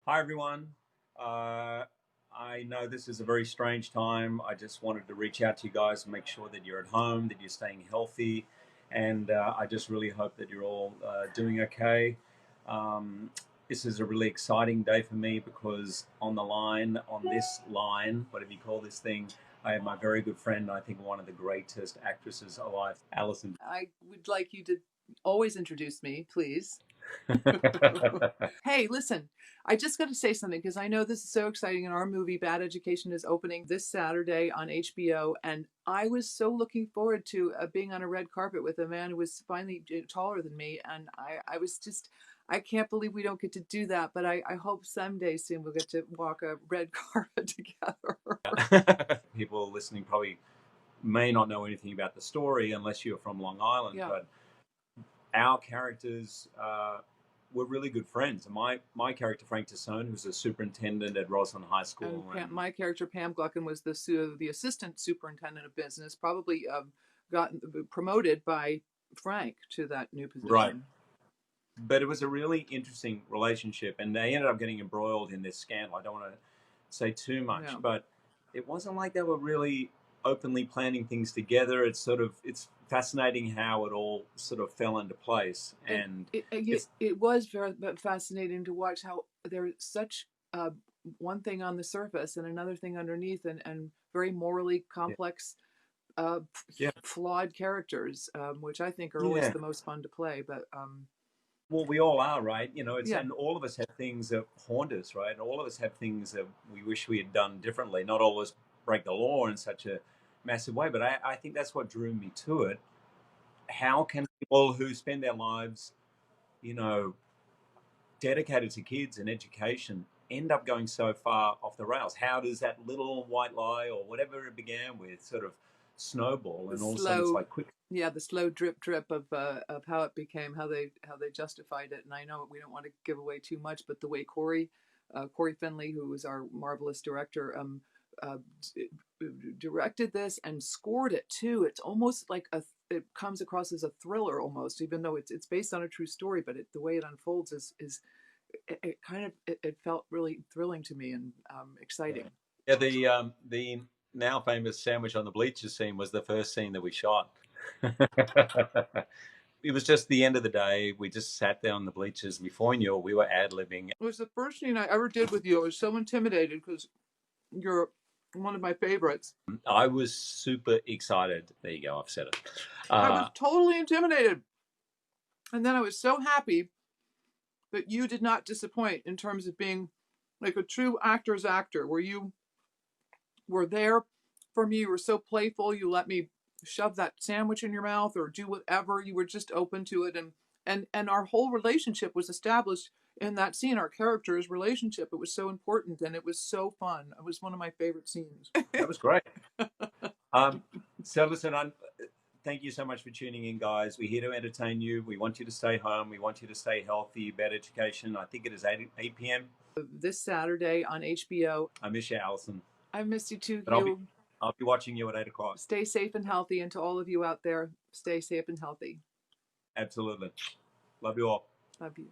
Hi, everyone. Uh, I know this is a very strange time. I just wanted to reach out to you guys and make sure that you're at home, that you're staying healthy, and I just really hope that you're all doing okay. Um, this is a really exciting day for me because on this line, whatever you call this thing, I have my very good friend, I think one of the greatest actresses alive, Allison. I would like you to always introduce me, please. Hey, listen, I just got to say something because I know this is so exciting. And our movie, Bad Education, is opening this Saturday on HBO. And I was so looking forward to being on a red carpet with a man who was finally taller than me. And I was just, I can't believe we don't get to do that. But I hope someday soon we'll get to walk a red carpet together. People listening probably may not know anything about the story unless you're from Long Island, Yeah. but our characters were really good friends. And my character, Frank Tassone, who's a superintendent at Roslyn High And School, Pam, and my character, Pam Gluckin, was the assistant superintendent of business, probably got promoted by Frank to that new right. position. But it was a really interesting relationship, and they ended up getting embroiled in this scandal. I don't want to say too much, Yeah. but it wasn't like they were really openly planning things together. It's fascinating how it all sort of fell into place, And and it, it's it was very fascinating to watch how there's such one thing on the surface and another thing underneath, and very morally yeah, complex, uh, yeah, flawed characters, which I think are always yeah. the most fun to play. But Well, we all are, right? yeah, And all of us have things that haunt us, right? And all of us have things that we wish we had done differently. Not all of us break the law in such a massive way, but I think that's what drew me to it. How can people who spend their lives, you know, dedicated to kids and education end up going so far off the rails? How does that little white lie or whatever it began with sort of snowball the and all of a sudden it's slow like quick? yeah, the slow drip of how it became, how they justified it. And I know we don't want to give away too much, but the way Corey Finley, who was our marvelous director, uh, directed this and scored it too. It's almost like it comes across as a thriller almost, even though it's based on a true story. But the way it unfolds is it kind of it felt really thrilling to me and exciting. Yeah, the now famous sandwich on the bleachers scene was the first scene that we shot. It was just the end of the day. We just sat there on the bleachers. Before we knew it, we were ad libbing. It was the first scene I ever did with you. I was so intimidated because you're one of my favorites. I was super excited. There you go. I've said it. I was totally intimidated. And then I was so happy that you did not disappoint in terms of being like a true actor's actor, where you were there for me. You were so playful. You let me shove that sandwich in your mouth or do whatever. You were just open to it. And our whole relationship was established in that scene, our characters' relationship. It was so important and it was so fun. It was one of my favorite scenes. That was great. Um, so listen, thank you so much for tuning in, guys. We're here to entertain you. We want you to stay home. We want you to stay healthy. Better education. I think it is 8 p.m. This Saturday on HBO. I miss you, Allison. I missed you too, But Hugh. I'll be watching you at 8 o'clock. Stay safe and healthy. And to all of you out there, stay safe and healthy. Absolutely. Love you all. Love you.